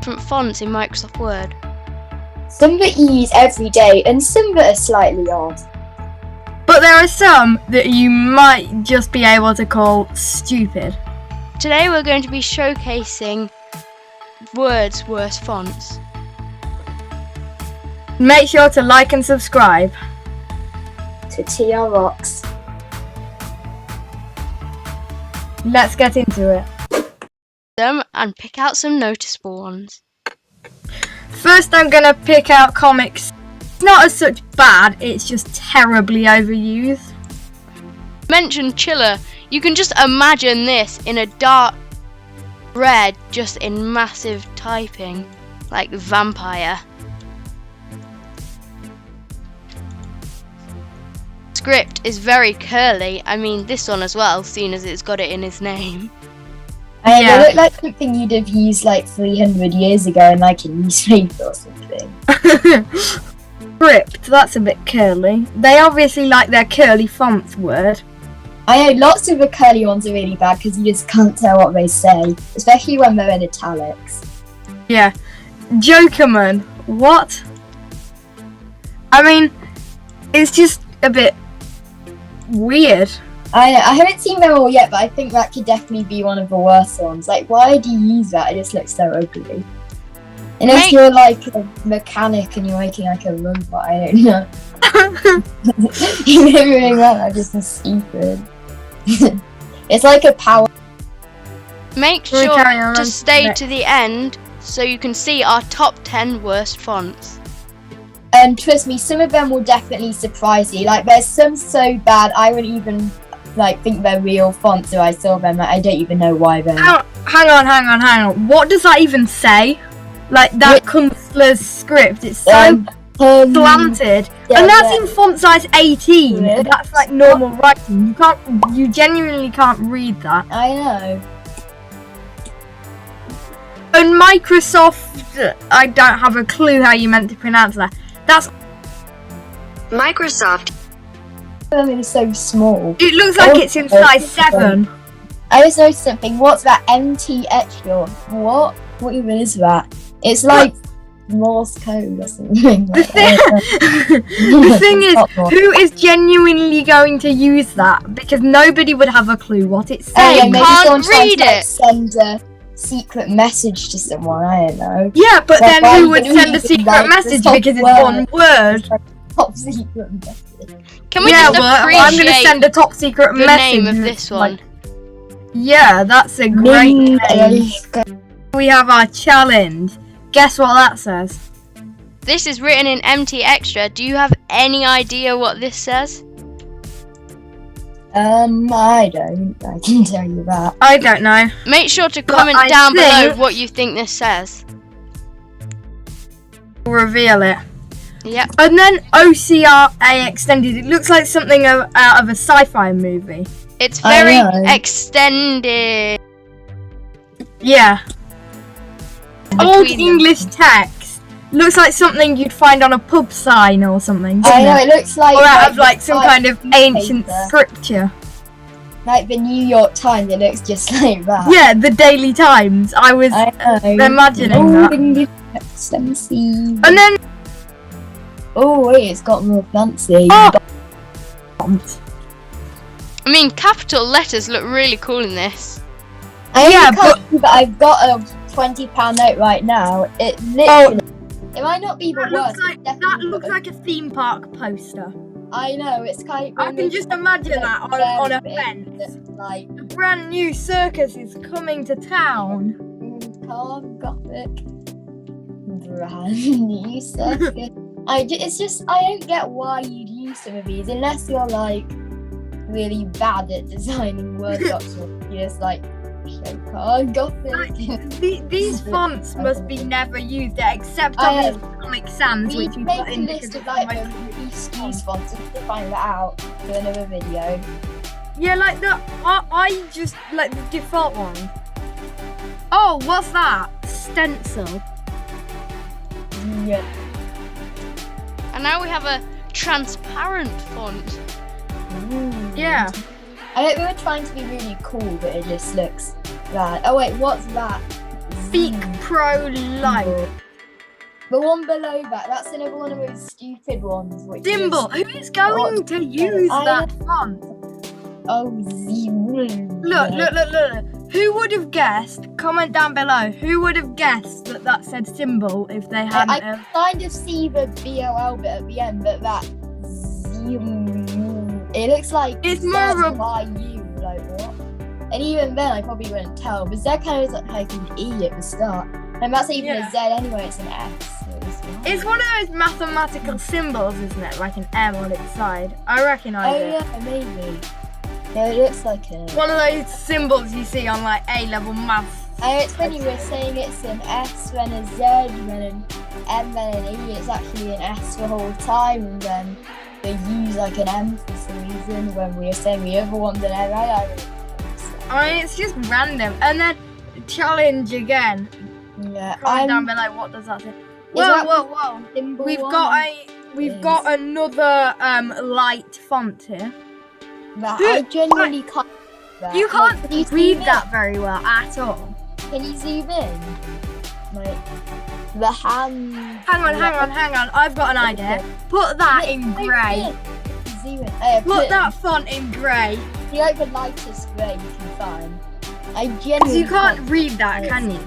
different fonts in Microsoft Word. Some that you use every day and some that are slightly odd. But there are some that you might just be able to call stupid. Today we're going to be showcasing Word's worst fonts. Make sure to like and subscribe. To TR Rocks. Let's get into it. Them and pick out some noticeable ones. First, I'm gonna pick out comics. It's not as such bad, it's just terribly overused. Mention Chiller. You can just imagine this in a dark red, just in massive typing, like vampire. Script is very curly. I mean, this one as well, seeing as it's got it in his name. They look like something you'd have used like 300 years ago in like a newspaper or something. Script, that's a bit curly. They obviously like their curly fonts, Word. I know lots of the curly ones are really bad because you just can't tell what they say, especially when they're in italics. Yeah. Jokerman, what? I mean, it's just a bit weird. I haven't seen them all yet, but I think that could definitely be one of the worst ones. Like, why do you use that? It just looks so ugly. Unless you're like a mechanic and you're making like a robot, I don't know. You're doing that, I'm just stupid. It's like a power. Make sure to stay to the end so you can see our top 10 worst fonts. And trust me, some of them will definitely surprise you. Like, there's some so bad I wouldn't even like think they're real fonts if I saw them. Like, I don't even know why they're. Hang on. What does that even say? Like that Kunstler's script, it's so slanted, and that's in font size 18. Yeah. That's like normal writing. You genuinely can't read that. I know. And Microsoft, I don't have a clue how you meant to pronounce that. That's Microsoft. I mean, it's so small. It looks like it's in size 7. I just noticed something. What's that? MT Extra? What? What even is that? It's like Morse code or something. The thing is, who is genuinely going to use that? Because nobody would have a clue what it's saying. Maybe can't read it. Like, send a secret message to someone. I don't know. Yeah, but then who would send a secret message because it's one word? Top secret message. Can we just appreciate I'm going to send a top secret the message. name of this one? Yeah, that's a great name. We have our challenge. Guess what that says? This is written in MT Extra. Do you have any idea what this says? I don't. I can tell you that. I don't know. Make sure to comment down below what you think this says. Reveal it. Yep. And then OCRA Extended. It looks like something out of a sci-fi movie. It's very extended. Yeah. Old English text. Looks like something you'd find on a pub sign or something. I know, it looks like. Or out of like some kind of ancient scripture. Like the New York Times, it looks just like that. Yeah, the Daily Times. I was imagining that. And then. Oh wait, it's got more fancy. Oh. I mean, capital letters look really cool in this. But I've got a £20 note right now. It literally. It might not be the worst. That looks like a theme park poster. I know, it's kind of. I can just imagine that on a fence. Like a brand new circus is coming to town. Calm Gothic. Brand new circus. I don't get why you'd use some of these unless you're like really bad at designing Word docs or you're just like Gothic. These fonts must be never used except on these Comic Sans, which we put in because it's like these fonts. To find that out for another video. Yeah, like I just like the default one. Oh, what's that? Stencil. Yeah. And now we have a transparent font. Yeah. I think we were trying to be really cool, but it just looks bad. Oh wait, what's that? Speak Pro Life. The one below that, that's another one of those stupid ones. Which Symbol. Is, Who's going to use that font? oh, zero. Look. Who would have guessed? Comment down below. Who would have guessed that that said symbol if they hadn't I have? kind of see the BOL bit at the end, but that zero, it looks like It's more of a- ZYU, like what? And even then, I probably wouldn't tell, but Z kind of looks like an E at the start. And that's not even Yeah. a Z anyway, it's an S. So It's one of those mathematical symbols, isn't it? Like an M on its side. I recognise Oh it. yeah, maybe. Yeah, it looks like a... One of those symbols you see on like A-level maths. It's funny, we're saying it's an S, then a Z, then an M, then an E. It's actually an S the whole time, and then they use like an M for some reason when we were saying the other one, then I don't understand. I mean, it's just random. And then challenge again. Yeah, Comment down below. What does that say? that Whoa! symbol We've one got another light font here. that Who- I genuinely can't. That. You can't Like, can you read zoom that very well at all. in? Can you zoom in? Like the hand. Hang on. I've got an idea. Put that in grey. Zoom in. Put that font in grey. You like the lightest grey you can find. I Because genuinely you can't read that, can you?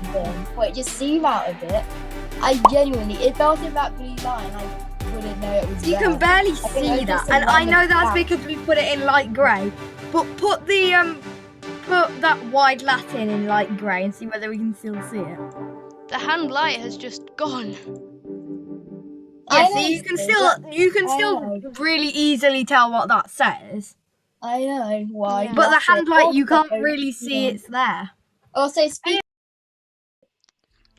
Wait, just zoom out a bit. I genuinely, if I was in that blue line, I wouldn't know it was You there. can barely think see it's that, just a and I know random that's fact. because we put it in light grey. But put that wide Latin in light grey and see whether we can still see it. The hand light has just gone. I Yeah, know see, you can it's- still I really easily tell what that says. I know why. Yeah. But the that's it. hand light, you can't Also, really see yeah. it's there. Also, speak.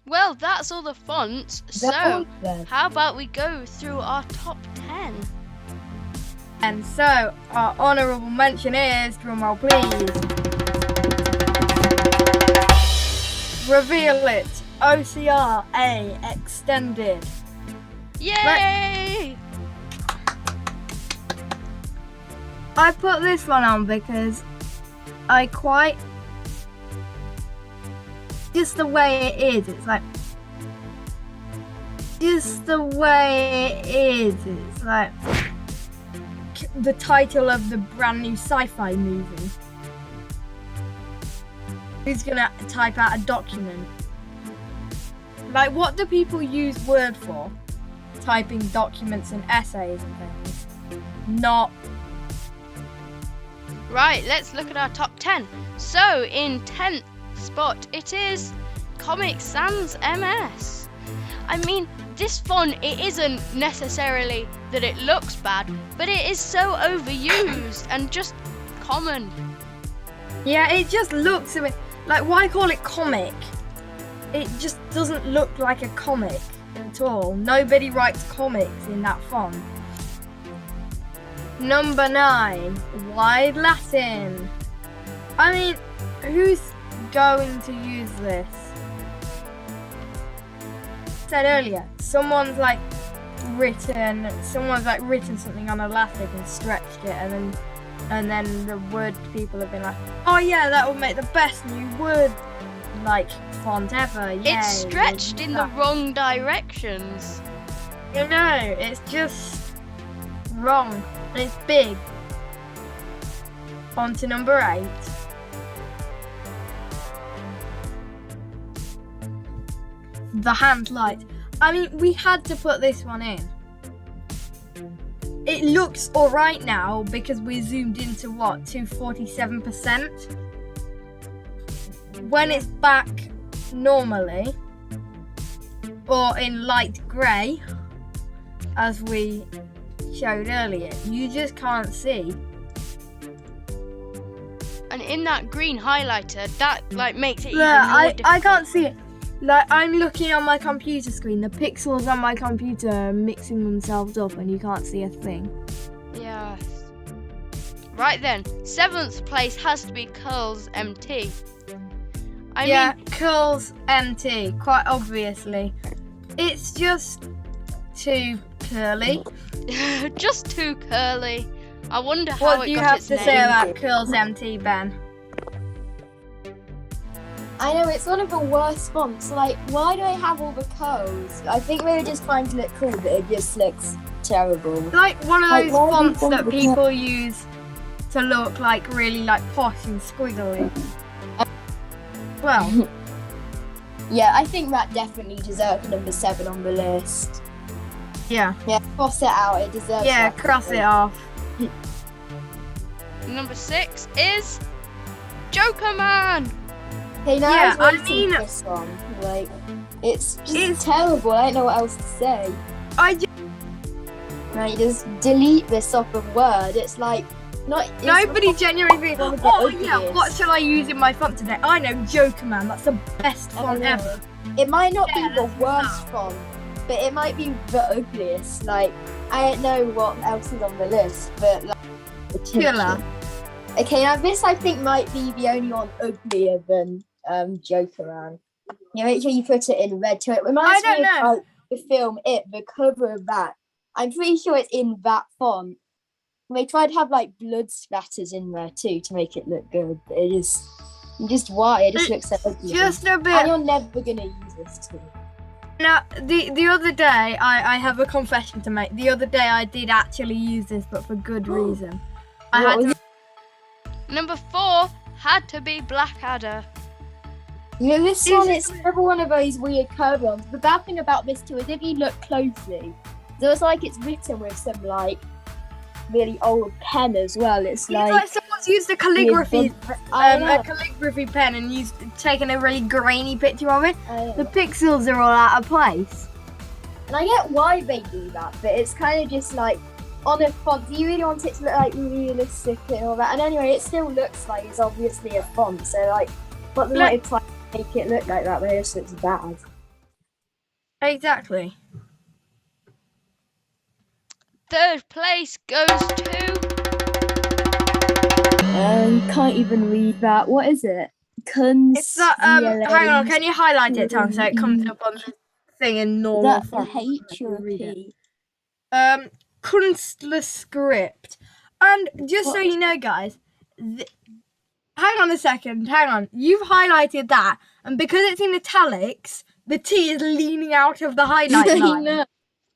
Well, that's all the fonts. So, how about we go through our top 10? And so, our honourable mention is, drumroll please. Reveal It, OCR A Extended. Yay! I put this one on because I quite, just the way it is, it's like, just the way it is, it's like the title of the brand new sci-fi movie. Who's gonna type out a document? Like, what do people use Word for? Typing documents and essays and things. Not. Right, let's look at our top 10. So, in 10th spot, it is Comic Sans MS. I mean, this font, it isn't necessarily that it looks bad, but it is so overused and just common. Yeah, it just looks a bit like, why call it comic? It just doesn't look like a comic at all. Nobody writes comics in that font. Number 9, Wide Latin. I mean, who's going to use this? Said earlier, someone's written something on Elastic and stretched it, and then the Word people have been like, oh yeah, that would make the best new Word font ever. Yay. It's stretched in the wrong directions. You know, it's just wrong. And it's big. On to number 8. The hand light. I mean, we had to put this one in. It looks alright now because we zoomed into what, 247%? When it's back normally, or in light grey, as we showed earlier, you just can't see. And in that green highlighter, that makes it even Yeah, more I difficult. can't see it. I'm looking on my computer screen, the pixels on my computer are mixing themselves up and you can't see a thing. Yes. Right then, 7th place has to be Curls MT. I Curls MT, quite obviously. It's just too curly. mean, just too curly. I wonder how What it do you got have its to name. say about Curls MT, Ben? I know, it's one of the worst fonts. Like, why do they have all the curls? I think they were just trying to look cool, but it just looks terrible. Like one of Like, those why do fonts they that want the people use to look like really like posh and squiggly. Well, Yeah, I think that definitely deserves number 7 on the list. yeah. Yeah, cross it out, it deserves Yeah, that. cross it off. Number 6 is Joker Man. Okay, now Yeah, I I was mean- this one. Like, it's just It's- terrible. I don't know what else to say. I just, Like, just delete this off of Word. It's like not. It's nobody genuinely thinks, one of the oh yeah, ugliest. what shall I use in my font today? I know, Joker Man. That's the best I font don't ever. know. It might not Yeah, be the that's worst font, but it might be the ugliest. Like, I don't know what else is on the list, but like, Killer. Okay, now this I think might be the only one uglier than Joker Man. Yeah, make sure you put it in red too. It reminds I don't me of know. like, the film It, the cover of that. I'm pretty sure it's in that font. They tried to have like blood splatters in there too to make it look good, but it just why? It just looks so ugly. Just a And bit. you're never gonna use this too. Now, the other day, I have a confession to make. The other day, I did actually use this, but for good reason. I What had was to. Number 4 had to be Blackadder. You know, this Is one, it- it's another one of those weird curve ones. The bad thing about this too is if you look closely, so it's like it's written with some like really old pen as well. It's It's like someone's used a calligraphy, I know. a calligraphy pen, and taken a really grainy picture of it. I know. The pixels are all out of place. And I get why they do that, but it's kind of just like on a font. Do you really want it to look like realistic and all that? And anyway, it still looks like it's obviously a font. So like, what they Look- might try to make it look like that, but it just looks bad. Exactly. 3rd place goes to Can't even read that. What is it? It's that. Hang on, can you highlight it, Tom, so it comes up on the thing in Is Oh, normal that a font? H or a Read it. P? Kunstlerscript. And just so What? you know, guys, hang on a second, hang on. You've highlighted that, and because it's in italics, the T is leaning out of the highlight I line. know.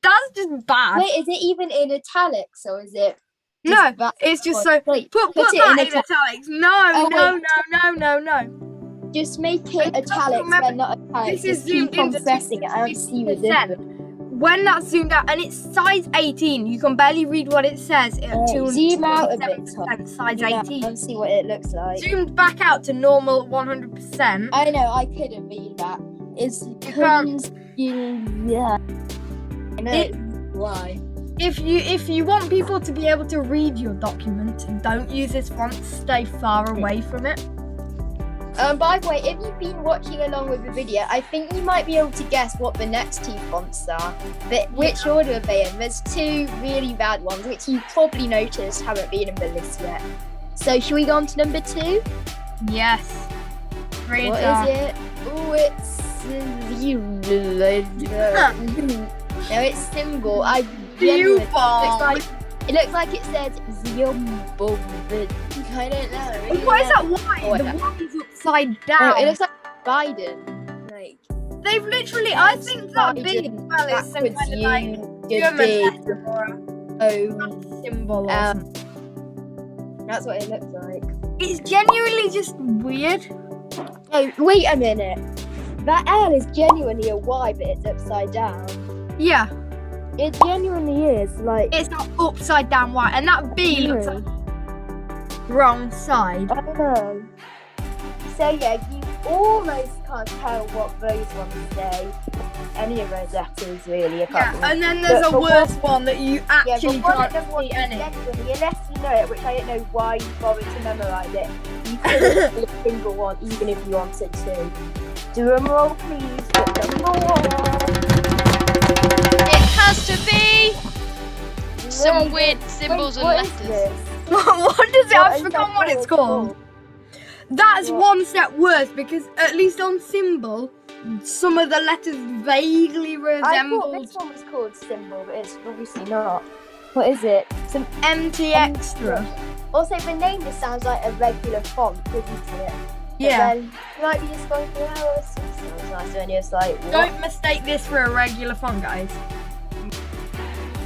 That's just bad. Wait, is it even in italics or is it? No, that it's just font? so. Wait, Put it that in in italics. No, Oh, no, wait. no. just make it And just italics, remember, but not italics. This is Just keep zoomed on into pressing it. I don't see the 50%. difference. When that's zoomed out, and it's size 18, you can barely read what it says. Zoom out a bit, Tom. 207% size Yeah, 18. let's see what it looks like. Zoomed back out to normal 100%. I know, I couldn't read that. It's can't- yeah. I know It- why. If you want people to be able to read your document, don't use this font. Stay far away from it. By the way, if you've been watching along with the video, I think you might be able to guess what the next 2 fonts are. But which order are they in? There's 2 really bad ones, which you probably noticed haven't been in the list yet. So should we go on to number 2? Yes. Read What that. is it? Oh, it's no, it's symbol. Beautiful. It looks like it says Zimbabwe. I don't know. Really Why is that don't Y? know. The Y is upside Oh, down. it looks like Biden. Like They've literally, I think that B as well is some backwards kind of like U, German B, letter or O. a symbol or Um, something. That's what it looks like. It's genuinely just weird. Oh, wait a minute. That L is genuinely a Y, but it's upside down. Yeah, It genuinely is. Like, it's not upside down Y, and that B looks like wrong side. I don't know. So yeah, you almost can't tell what those ones say. Any of those letters, really. Apart Yeah, from and then there's a But worse one that you yeah, actually but one of can't them was see any. genuinely, unless you know it, which I don't know why you bothered to memorise it. You couldn't see a single one, even if you wanted to. Drum roll, please. Number 1. It has to be some weird symbols and What is letters. this? What does it? What I've is forgotten that what it's called. That's What? one step worse because at least on symbol, some of the letters vaguely I thought resembled this one was called symbol, but it's obviously not. What is it? Some MT Extra. Also, the name just sounds like a regular font, doesn't it? Yeah. Then you might be just going through, oh, it's nice, and you're just like, what? Don't mistake this for a regular font, guys.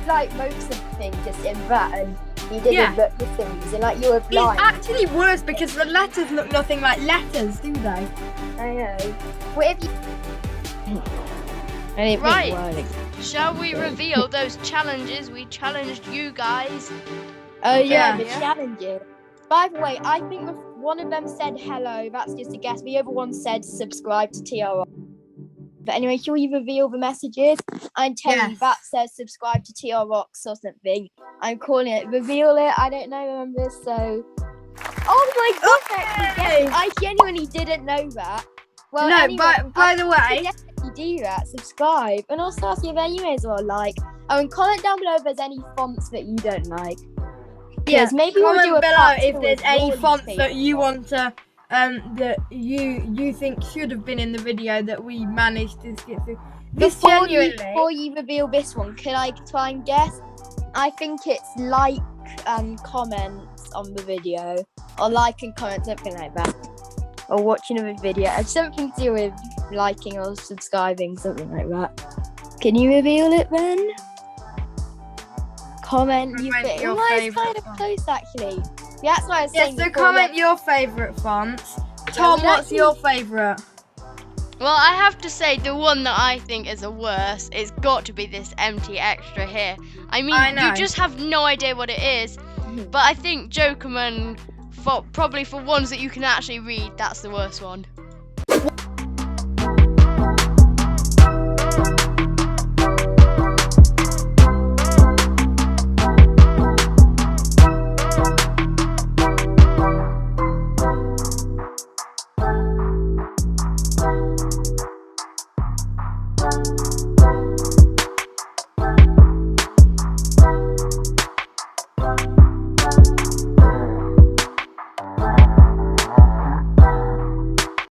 Like most of the things just in that, and you didn't Yeah. look for some reason, like you were It's blind. actually worse because the letters look nothing like letters, do they? I know. What if you? I didn't Right. think Shall we reveal those challenges we challenged you guys? Oh yeah, Yeah. the challenges. By the way, I think one of them said hello. That's just a guess. The other one said subscribe to TR. But anyway, shall we reveal the messages? I'm telling you, Yes. that says subscribe to TR Rocks or something. I'm calling it. Reveal it. I don't know, remember, so. Oh my god, Okay. I genuinely didn't know that. Well, No, anyway, by the way, definitely do that. Subscribe. And also, if you may as well like. Oh, and comment down below if there's any fonts that you don't like. yeah, Because maybe we'll do comment a below part if two there's of any Rawley's fonts that favourite you fonts. want to that you think should have been in the video that we managed to skip through. This Before genuinely, you reveal this one, can I try and guess? I think it's like and comments on the video, or like and comment, something like that, or watching a video. It's something to do with liking or subscribing, something like that. Can you reveal it then? Comment you Comment think. your Well, it's kind favourite of font. close actually. Yeah, that's what I was yes, saying. so before, comment yeah. your favourite fonts. Tom, we'd what's actually- your favourite? Well, I have to say the one that I think is the worst, it's got to be this empty extra here. I mean, I know. you just have no idea what it is. Mhm. But I think Jokerman, probably for ones that you can actually read, that's the worst one.